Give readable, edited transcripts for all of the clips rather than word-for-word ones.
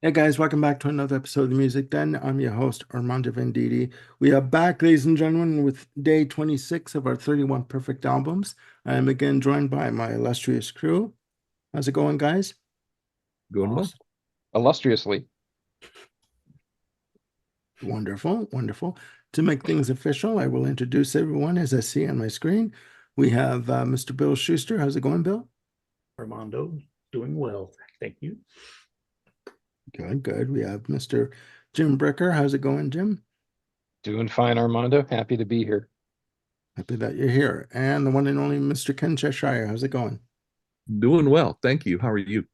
Hey guys, welcome back to another episode of the Music Den. I'm your host, Armando Venditti. We are back, ladies and gentlemen, with day 26 of our 31 perfect albums. I am again joined by my illustrious crew. How's it going, guys? Going well. Illustriously. Wonderful, wonderful. To make things official, I will introduce everyone as I see on my screen. We have Mr. Bill Schuster. How's it going, Bill? Armando, doing well. Thank you. Good, good. We have Mr. Jim Bricker. How's it going, Jim? Doing fine, Armando. Happy to be here. Happy that you're here. And the one and only Mr. Ken Cheshire. How's it going? Doing well. Thank you. How are you?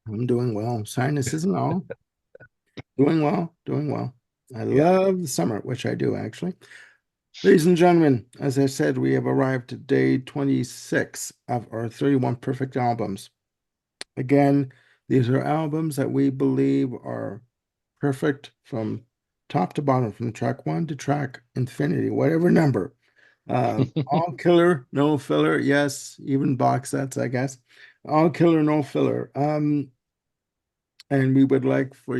I'm doing well. Sinuses and all. Doing well, doing well. I Yeah. love the summer, which I do actually. Ladies and gentlemen, as I said, we have arrived to day 26 of our 31 perfect albums. Again, these are albums that we believe are perfect from top to bottom, from track one to track infinity, whatever number. All killer, no filler. Yes, even box sets, I guess. All killer, no filler. And we would like for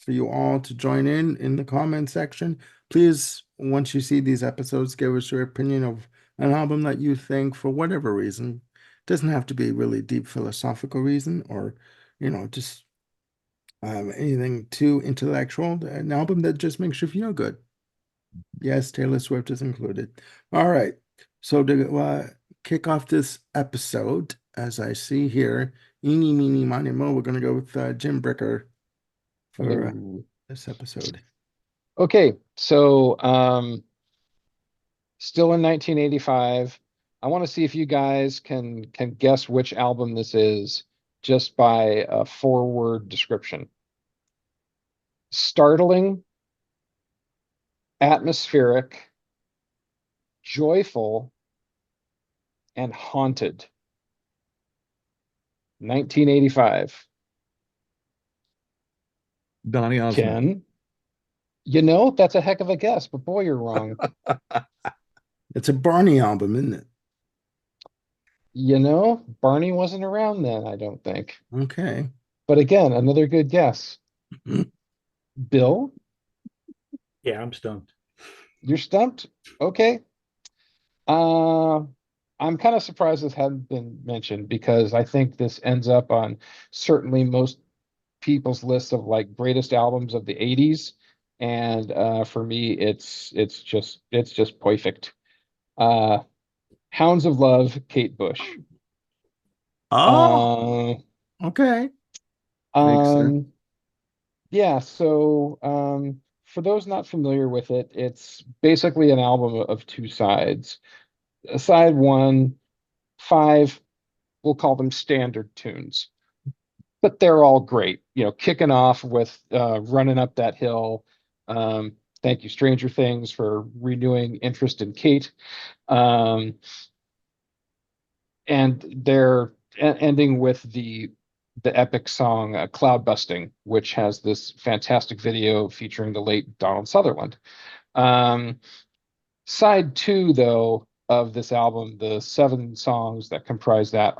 you all to join in the comment section. Please, once you see these episodes, give us your opinion of an album that you think, for whatever reason, doesn't have to be really deep philosophical reason or, just anything too intellectual. An album that just makes you feel good. Yes, Taylor Swift is included. All right. So to kick off this episode, as I see here, eeny, meeny, miny, mo, we're going to go with Jim Bricker for Hello. this episode. Okay, so still in 1985. I want to see if you guys can guess which album this is just by a four-word description. Startling, atmospheric, joyful, and haunted. 1985. Donny Osmond. Ken, that's a heck of a guess, but boy, you're wrong. It's a Barney album, isn't it? Barney wasn't around then, I don't think. Okay. But again, another good guess. Bill, Yeah, I'm stumped. you're stumped? Okay. Uh, I'm kind of surprised this hadn't been mentioned because I think this ends up on certainly most people's list of like greatest albums of the 80s. And for me, it's just perfect. Uh, Hounds of Love, Kate Bush. Oh, Uh, okay. Makes sense. um, Yeah, so for those not familiar with it, it's basically an album of two sides. Side one, five, we'll call them standard tunes, but they're all great. Kicking off with Running Up That Hill. Thank you, Stranger Things, for renewing interest in Kate. Um, and they're ending with the epic song Cloud Busting, which has this fantastic video featuring the late Donald Sutherland. Um, Side two, though, of this album, the seven songs that comprise that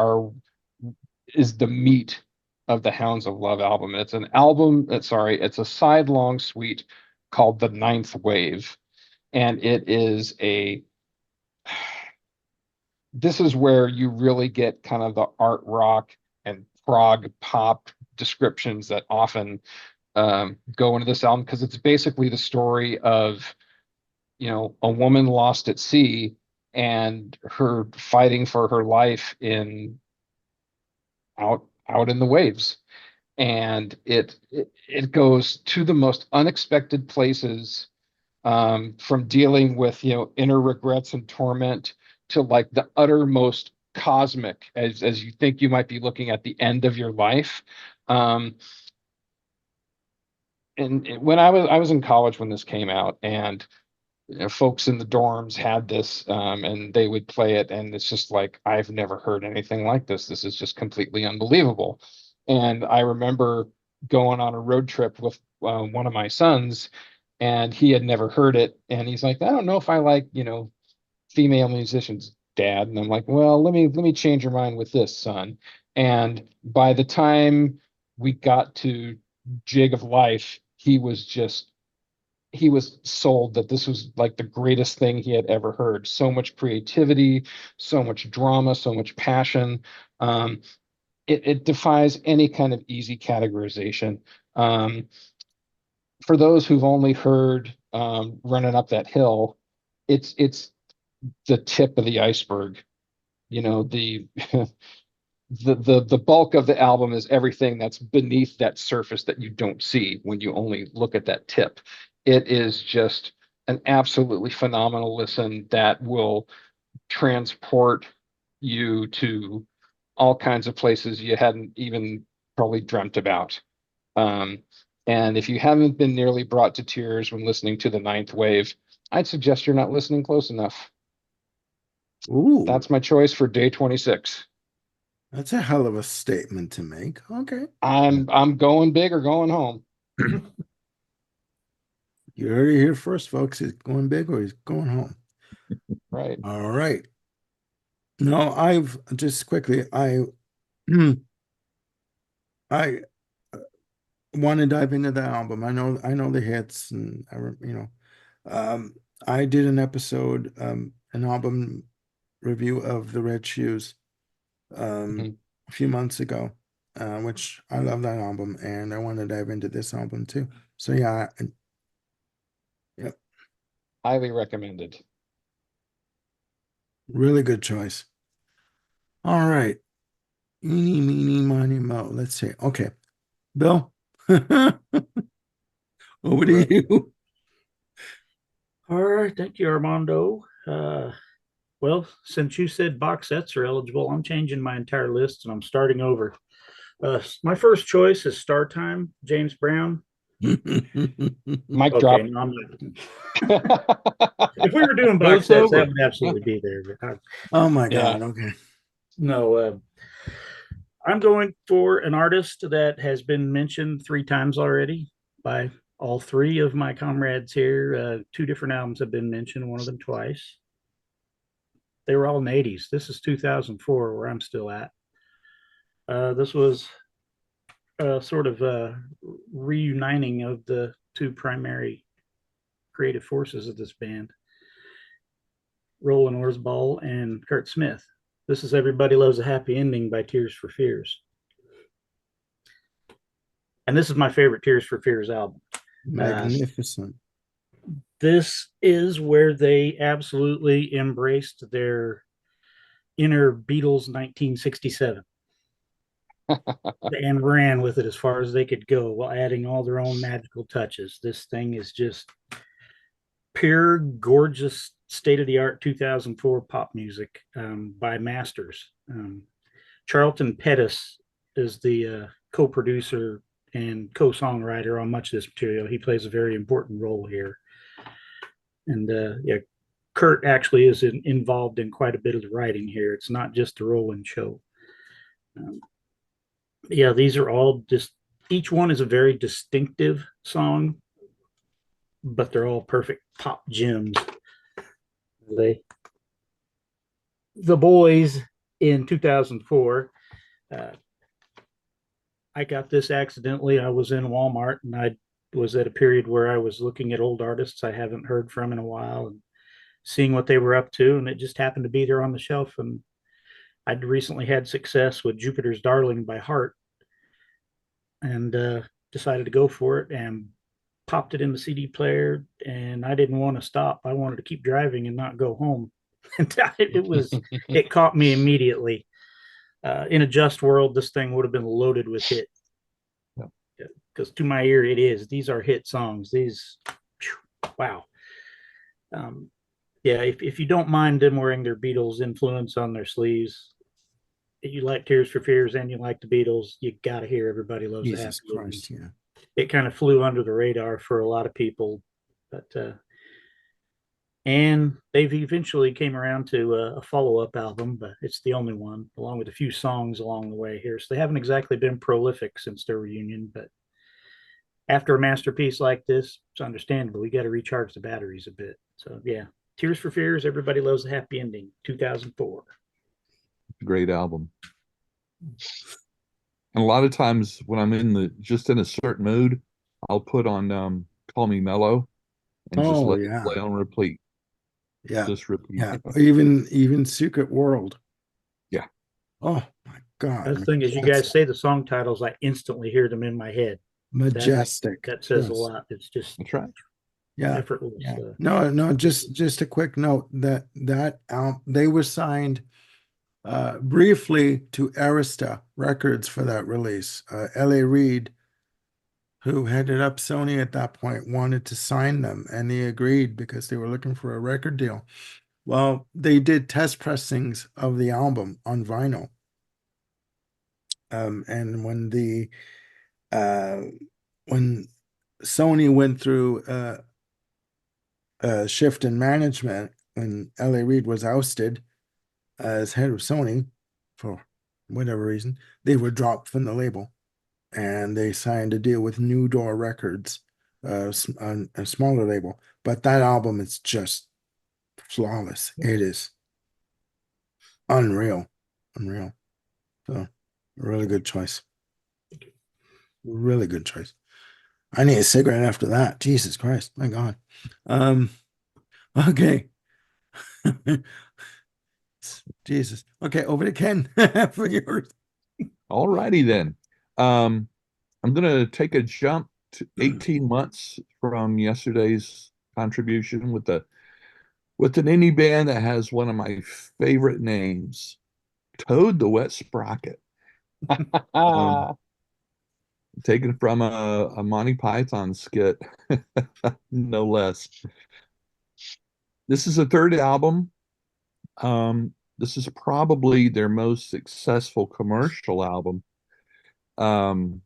is the meat of the Hounds of Love album. It's an album, it's a side-long suite called The Ninth Wave. And this is where you really get kind of the art rock and prog pop descriptions that often go into this album because it's basically the story of a woman lost at sea and her fighting for her life in out in the waves, and it goes to the most unexpected places, from dealing with inner regrets and torment to like the uttermost cosmic, as you think you might be looking at the end of your life. um, and when I was in college when this came out, and folks in the dorms had this, and they would play it, and it's just like, I've never heard anything like this. This is just completely unbelievable. And I remember going on a road trip with one of my sons, and he had never heard it, and he's like, I don't know if I like female musicians, Dad. And I'm like, well, let me change your mind with this, son. And by the time we got to Jig of Life, he was sold that this was like the greatest thing he had ever heard. So much creativity, so much drama, so much passion. It defies any kind of easy categorization. For those who've only heard Running Up That Hill, it's the tip of the iceberg. You know, the the bulk of the album is everything that's beneath that surface that you don't see when you only look at that tip. It is just an absolutely phenomenal listen that will transport you to all kinds of places you hadn't even probably dreamt about. And if you haven't been nearly brought to tears when listening to the Ninth Wave, I'd suggest you're not listening close enough. Ooh, That's my choice for day 26. that's a hell of a statement to make. Okay. I'm going big or going home. You heard it here first, folks. He's going big or he's going home. Right. All right. No, I've just quickly, I I want to dive into the album. I know the hits, and I did an episode, an album review of the Red Shoes, Mhm. a few months ago, which I love that album, and I want to dive into this album too. So yeah, yeah, Highly recommended. really good choice. All right, eeny, meeny, miny, mo. Let's see. Okay, Bill, over to Right. you. All right, thank you, Armando. Well, since you said box sets are eligible, I'm changing my entire list and I'm starting over. My first choice is Star Time, James Brown. Mic drop. Okay, no, I'm not. If we were doing box It's sets, that over. would absolutely be there. But Oh my Yeah. God. Okay. no, I'm going for an artist that has been mentioned 3 times already by all 3 of my comrades here. 2 different albums have been mentioned, one of them twice. They were all in the 80s. This is 2004, where I'm still at. This was sort of a reuniting of the 2 primary creative forces of this band, Roland Orzabal and Kurt Smith. This is Everybody Loves a Happy Ending by Tears for Fears. And this is my favorite Tears for Fears album. Magnificent. This is where they absolutely embraced their inner Beatles 1967 and ran with it as far as they could go while adding all their own magical touches. This thing is just pure, gorgeous, state of the art 2004 pop music by Masters. Charlton Pettis is the co producer and co songwriter on much of this material. He plays a very important role here. And yeah, Kurt actually is involved in quite a bit of the writing here. It's not just the Roland show. Yeah, these are all just, each one is a very distinctive song, but they're all perfect pop gems. The Boys in 2004. I got this accidentally. I was in Walmart and I was at a period where I was looking at old artists I haven't heard from in a while and seeing what they were up to. And it just happened to be there on the shelf. And I'd recently had success with Jupiter's Darling by Heart and decided to go for it and popped it in the CD player. And I didn't want to stop. I wanted to keep driving and not go home. And it caught me immediately. In a just world, this thing would have been loaded with hits. Because to my ear, it is. These are hit songs. These, wow. Yeah, if you don't mind them wearing their Beatles influence on their sleeves, if you like Tears for Fears and you like the Beatles, you got to hear Everybody Loves a Happy Jesus Ending. Christ, yeah. It kind of flew under the radar for a lot of people, but and they've eventually came around to a follow-up album, but it's the only one, along with a few songs along the way here. So they haven't exactly been prolific since their reunion, but after a masterpiece like this, it's understandable. We got to recharge the batteries a bit. So yeah, Tears for Fears, Everybody Loves a Happy Ending, 2004. Great album. And a lot of times when I'm just in a certain mood, I'll put on Call Me Mellow and just Oh let it yeah, play on repeat. yeah, Just repeat. yeah. Even Secret World. Yeah. Oh my God, The thing is, you guys say the song titles, I instantly hear them in my head. majestic. That says a Yes. lot. It's just That's right. Yeah. effortless. Yeah. No, no, just a quick note that they were signed briefly to Arista Records for that release. L.A. Reid, who headed up Sony at that point, wanted to sign them, and they agreed because they were looking for a record deal. Well, they did test pressings of the album on vinyl. And uh, when Sony went through a shift in management, when L.A. Reid was ousted as head of Sony for whatever reason, they were dropped from the label, and they signed a deal with New Door Records, a smaller label. But that album is just flawless. It is unreal, unreal. So, really good choice. Really good choice. I need a cigarette after that. Jesus Christ, my God. Um, okay. Jesus. Okay, over to Ken for yours. All righty then. I'm gonna take a jump to 18 months from yesterday's contribution with an indie band that has one of my favorite names, Toad the Wet Sprocket. Um, taken from a Monty Python skit, no less. This is the third album. This is probably their most successful commercial album. Um,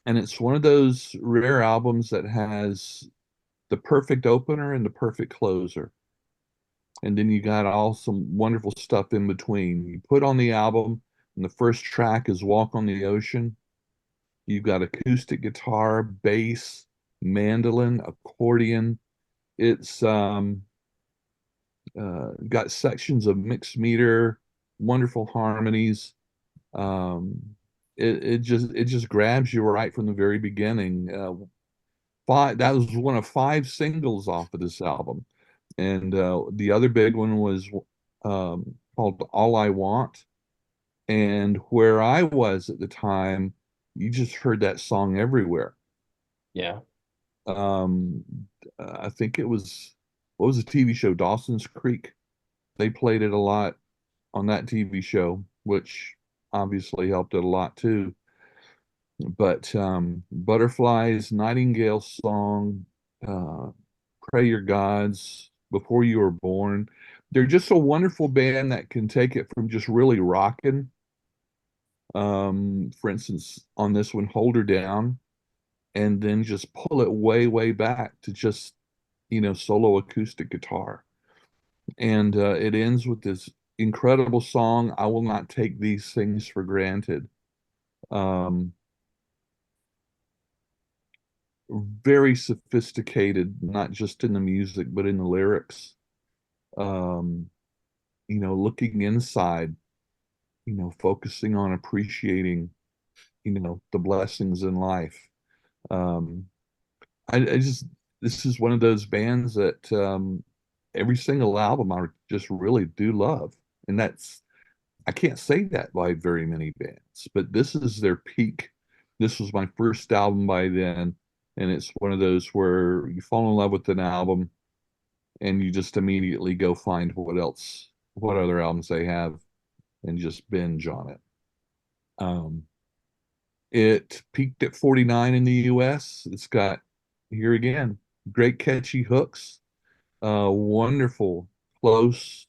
and it's one of those rare albums that has the perfect opener and the perfect closer. And then you got all some wonderful stuff in between. You put on the album, and the first track is Walk on the Ocean. You've got acoustic guitar, bass, mandolin, accordion. It's got sections of mixed meter, wonderful harmonies. It just grabs you right from the very beginning. That was one of five singles off of this album, and the other big one was called All I Want. And where I was at the time, you just heard that song everywhere. Yeah. Um, I think it was, what was the TV show, Dawson's Creek? They played it a lot on that TV show, which obviously helped it a lot too. But Butterflies, Nightingale Song, uh, Pray Your Gods, Before You Were Born, they're just a wonderful band that can take it from just really rocking. For instance, on this one, Hold Her Down, and then just pull it way, way back to just, solo acoustic guitar. And it ends with this incredible song, I Will Not Take These Things for Granted. Um, very sophisticated, not just in the music, but in the lyrics. Um, looking inside, focusing on appreciating, the blessings in life. Um, I just, this is one of those bands that every single album I just really do love. And I can't say that by very many bands, but this is their peak. This was my first album by then. And it's one of those where you fall in love with an album and you just immediately go find what other albums they have and just binge on it. Um, it peaked at 49 in the US. It's got, here again, great catchy hooks, wonderful close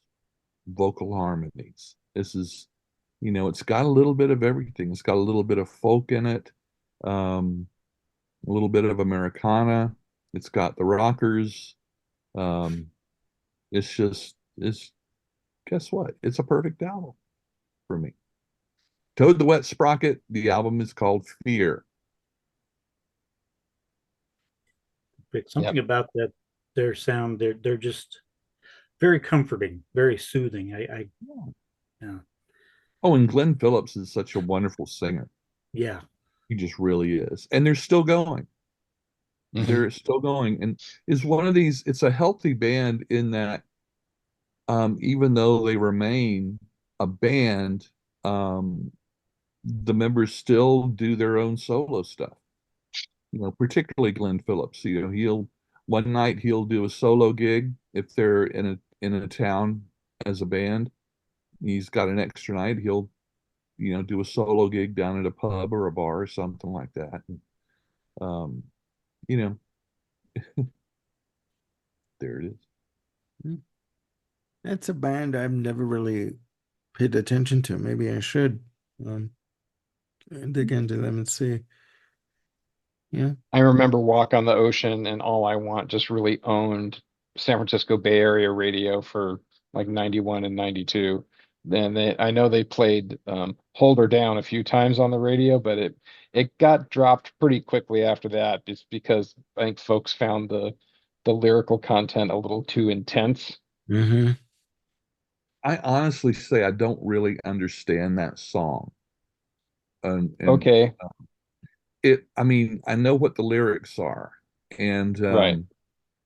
vocal harmonies. This is, it's got a little bit of everything. It's got a little bit of folk in it, a little bit of Americana. It's got the rockers. Um, it's guess what? It's a perfect album for me. Toad the Wet Sprocket. The album is called Fear. But something about their sound, they're just very comforting, very soothing. Yeah. Oh, and Glenn Phillips is such a wonderful singer. Yeah. He just really is. And they're still going. Mhm. They're still going. And is one of these, it's a healthy band in that even though they remain a band, the members still do their own solo stuff. Particularly Glenn Phillips. He'll one night he'll do a solo gig if they're in a town as a band. He's got an extra night. He'll do a solo gig down at a pub or a bar or something like that. And, um, you know, there it is. Hmm. That's a band I've never really paid attention to. Maybe I should um, dig into them and see. Yeah. I remember Walk on the Ocean and All I Want just really owned San Francisco Bay Area radio for like 91 and 92. Then I know they played Hold Her Down a few times on the radio, but it got dropped pretty quickly after that, just because I think folks found the lyrical content a little too intense. Mm-hmm. I honestly say I don't really understand that song. And Okay, I mean, I know what the lyrics are, and right.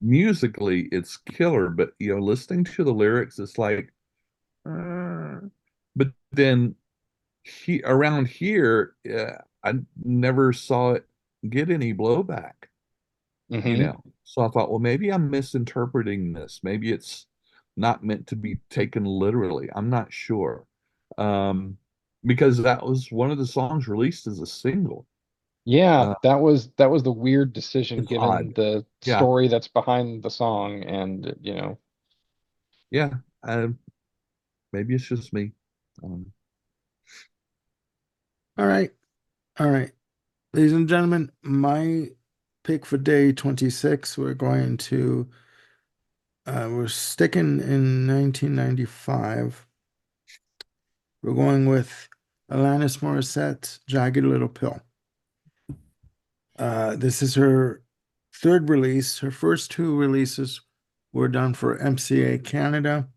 musically it's killer, but listening to the lyrics, it's like, uh, but then around here, I never saw it get any blowback, Hmm. So I thought, well, maybe I'm misinterpreting this. Maybe it's not meant to be taken literally. I'm not sure. Um, because that was one of the songs released as a single. Yeah, Uh, that was the weird decision it's given odd. the Yeah, story that's behind the song, and yeah. Maybe it's just me. Um, All right. All right. Ladies and gentlemen, my pick for day 26, we're sticking in 1995. We're going with Alanis Morissette's Jagged Little Pill. This is her third release. Her first two releases were done for MCA Canada,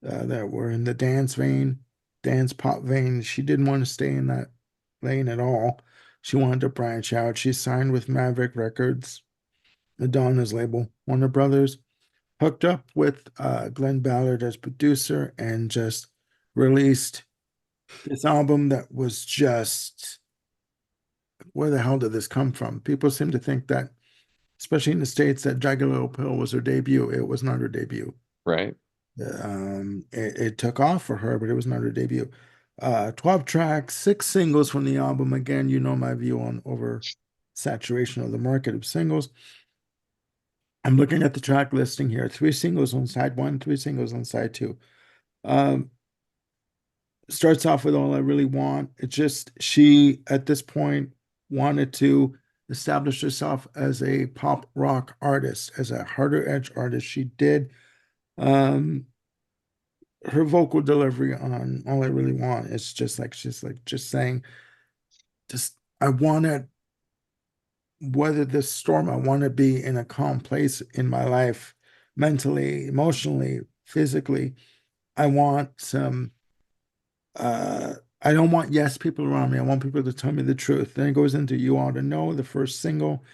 that were in the dance vein, dance pop vein. She didn't want to stay in that lane at all. She wanted to branch out. She signed with Maverick Records, Madonna's label, Warner Brothers, hooked up with Glenn Ballard as producer, and just released this album that was just, where the hell did this come from? People seem to think that, especially in the States, that Jagged Little Pill was her debut. It was not her debut. right. It took off for her, but it was not her debut. 12 tracks, 6 singles from the album. Again, you know my view on over saturation of the market of singles. I'm looking at the track listing here. 3 singles on side one, 3 singles on side two. Um, Starts off with All I Really Want. It's just she at this point wanted to establish herself as a pop rock artist, as a harder edge artist. She did. Um, Her vocal delivery on All I Really Want is just like she's like just saying, just I want to weather this storm. I want to be in a calm place in my life, mentally, emotionally, physically. I want some I don't want yes people around me. I want people to tell me the truth. Then it goes into You Ought to Know, the first single.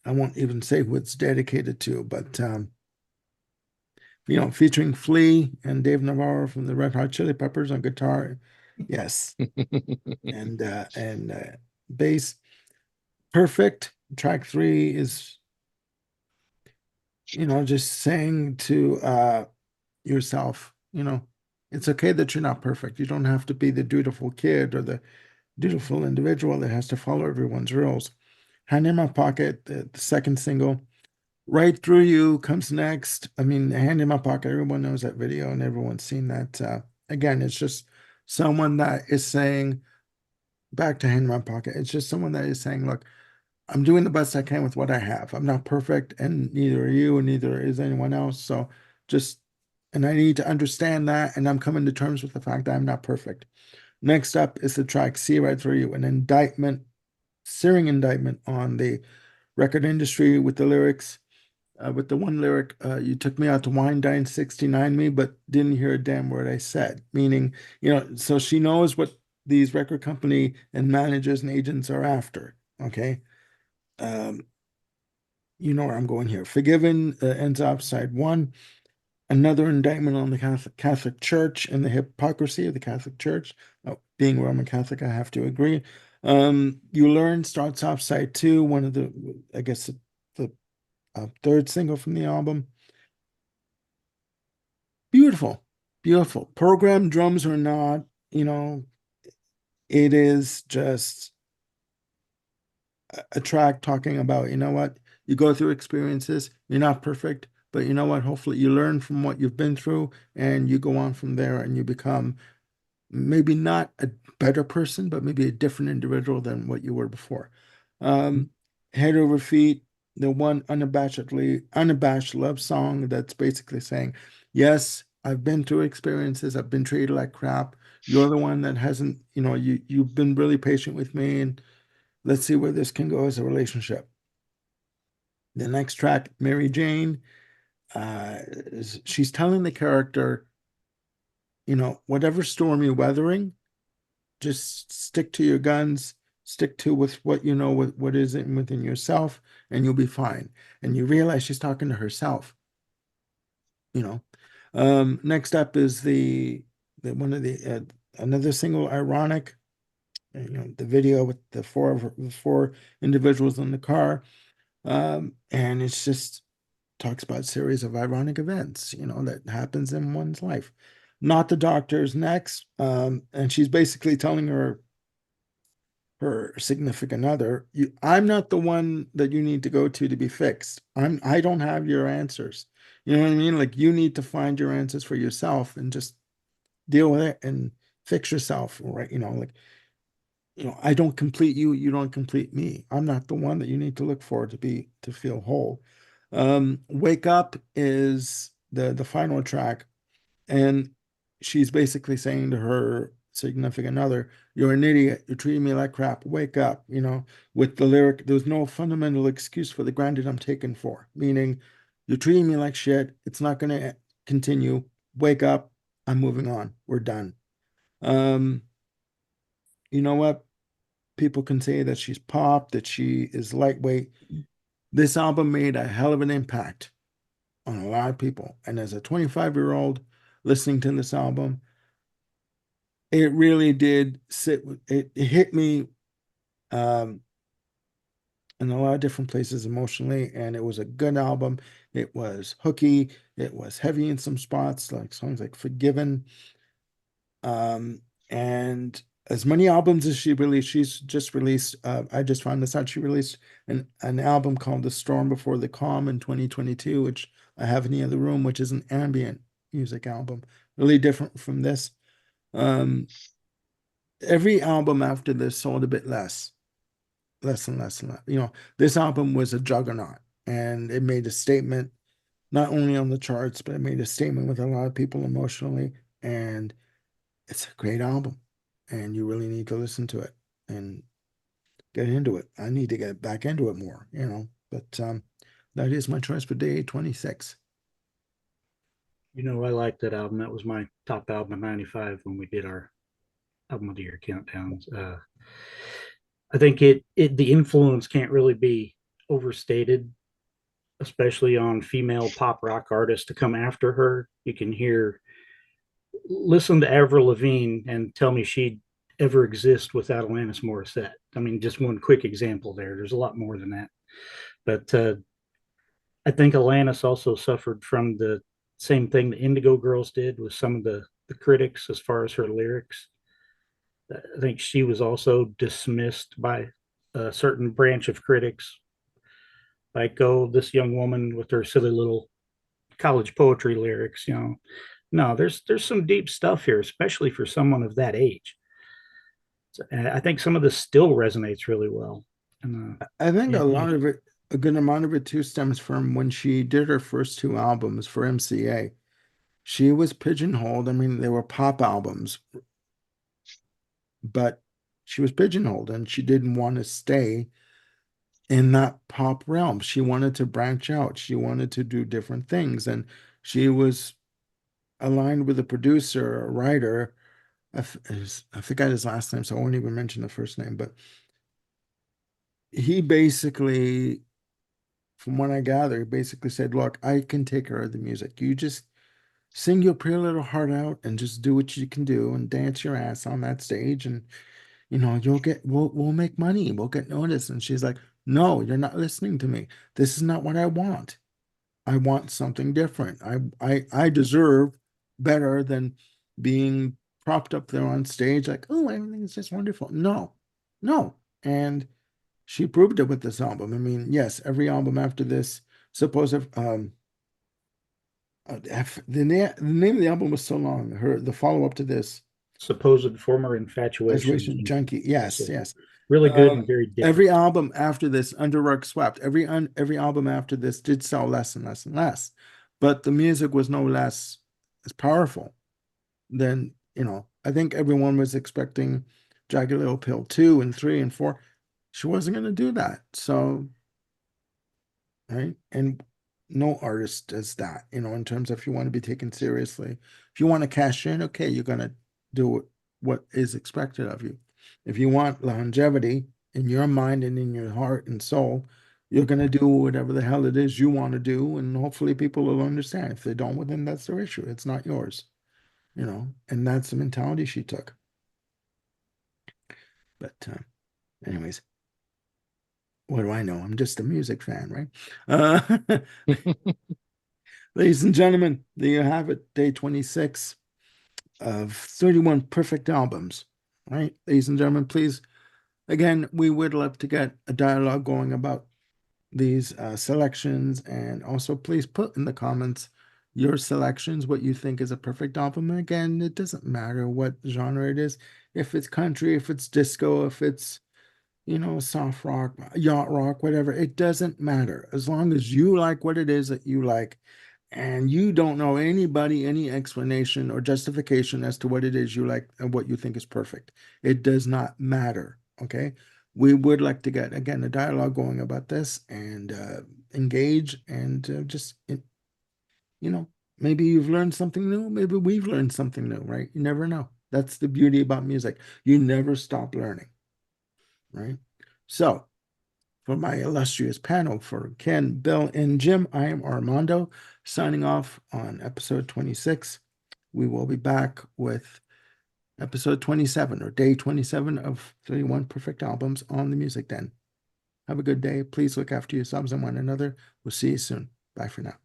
I won't even say who it's dedicated to, but featuring Flea and Dave Navarro from the Red Hot Chili Peppers on guitar. Yes. And bass. Perfect. Track 3 is, just saying to yourself, it's okay that you're not perfect. You don't have to be the dutiful kid or the dutiful individual that has to follow everyone's rules. Hand in My Pocket, the second single. Right Through You comes next. I mean, Hand in My Pocket, everyone knows that video and everyone's seen that. Again, it's just someone that is saying, back to Hand in My Pocket, it's just someone that is saying, look, I'm doing the best I can with what I have. I'm not perfect, and neither are you, and neither is anyone else. So just, and I need to understand that, and I'm coming to terms with the fact that I'm not perfect. Next up is the track See Right Through You, an indictment, searing indictment on the record industry with the lyrics, with the one lyric, you took me out to wine, dine, 69 me, but didn't hear a damn word I said. Meaning, so she knows what these record company and managers and agents are after. Okay. You know where I'm going here. Forgiven ends up side one. Another indictment on the Catholic Church and the hypocrisy of the Catholic Church. Being Roman Catholic, I have to agree. You Learn starts off side two, one of the, I guess, the third single from the album. Beautiful, beautiful. Program drums or not, it is just a track talking about, you know what, you go through experiences, you're not perfect, but you know what, hopefully you learn from what you've been through and you go on from there and you become maybe not a better person, but maybe a different individual than what you were before. Head Over Feet, the one unabashed love song that's basically saying, yes, I've been through experiences, I've been treated like crap. You're the one that hasn't, you've been really patient with me, and let's see where this can go as a relationship. The next track, Mary Jane, she's telling the character, whatever storm you're weathering, just stick to your guns, stick to with what you know, with what is within yourself, and you'll be fine. And you realize she's talking to herself. Next up is the one of the another single, Ironic. The video with the four individuals in the car, and it's just talks about a series of ironic events, that happens in one's life. Not the Doctor's next, and she's basically telling her significant other, I'm not the one that you need to go to be fixed. I don't have your answers. You know what I mean? Like, you need to find your answers for yourself and just deal with it and fix yourself, right? I don't complete you, you don't complete me. I'm not the one that you need to look for to feel whole. Wake Up is the final track, and she's basically saying to her significant other, you're an idiot, you're treating me like crap, wake up, with the lyric, there's no fundamental excuse for the granted I'm taken for, meaning you're treating me like shit, it's not going to continue, wake up, I'm moving on, we're done. You know what? People can say that she's pop, that she is lightweight. This album made a hell of an impact on a lot of people. And as a 25-year-old listening to this album, it really did it hit me in a lot of different places emotionally, and it was a good album. It was hooky, it was heavy in some spots, like songs like Forgiven. And as many albums as she released, she's just released, I just found this out, she released an album called The Storm Before the Calm in 2022, which I have in the other room, which is an ambient music album, really different from this. Every album after this sold a bit less and less and less. This album was a juggernaut, and it made a statement not only on the charts, but it made a statement with a lot of people emotionally, and it's a great album, and you really need to listen to it and get into it. I need to get back into it more, but that is my choice for day 26. I like that album. That was my top album of 95 when we did our album of the year countdowns. I think the influence can't really be overstated, especially on female pop rock artists to come after her. You can listen to Avril Lavigne and tell me she'd ever exist without Alanis Morissette. I mean, just one quick example there. There's a lot more than that. But I think Alanis also suffered from the same thing the Indigo Girls did with some of the critics as far as her lyrics. I think she was also dismissed by a certain branch of critics, like, oh, this young woman with her silly little college poetry lyrics. No, there's some deep stuff here, especially for someone of that age. So, I think some of this still resonates really well. And I think a good amount of it too stems from when she did her first two albums for MCA. She was pigeonholed. I mean, they were pop albums, but she was pigeonholed, and she didn't want to stay in that pop realm. She wanted to branch out. She wanted to do different things, and she was aligned with a producer, a writer, I forgot his last name, so I won't even mention the first name, but he basically, from what I gather, he basically said, look, I can take care of the music. You just sing your pretty little heart out and just do what you can do and dance your ass on that stage, and we'll make money, we'll get noticed. And she's like, no, you're not listening to me. This is not what I want. I want something different. I deserve better than being propped up there on stage like, oh, everything is just wonderful. No, no. And she proved it with this album. I mean, yes, every album after this, suppose if the name of the album was so long. The follow up to this, Supposed former infatuation. Isolation Junkie. Yes, So, yes. really good and very different. Every album after this, Under Rug Swept. Every album after this did sell less and less and less, but the music was no less as powerful than, I think everyone was expecting Jagged Little Pill 2 and 3 and 4. She wasn't going to do that. So, right? And no artist does that, in terms of if you want to be taken seriously. If you want to cash in, okay, you're going to do what is expected of you. If you want longevity in your mind and in your heart and soul, you're going to do whatever the hell it is you want to do, and hopefully people will understand. If they don't, well, then that's their issue. It's not yours, and that's the mentality she took. But anyways, what do I know? I'm just a music fan, right? Ladies and gentlemen, there you have it, day 26 of 31 perfect albums, right? Ladies and gentlemen, please, again, we would love to get a dialogue going about these selections, and also please put in the comments your selections, what you think is a perfect album. And again, it doesn't matter what genre it is. If it's country, if it's disco, if it's soft rock, yacht rock, whatever, it doesn't matter. As long as you like what it is that you like, and you don't know any explanation or justification as to what it is you like and what you think is perfect. It does not matter, okay? We would like to get, again, a dialogue going about this and engage and just, maybe you've learned something new. Maybe we've learned something new, right? You never know. That's the beauty about music. You never stop learning, right? So, for my illustrious panel, for Ken, Bill, and Jim, I am Armando, signing off on episode 26. We will be back with episode 27, or day 27 of 31 perfect albums on the Music Den. Have a good day. Please look after yourselves and one another. We'll see you soon. Bye for now.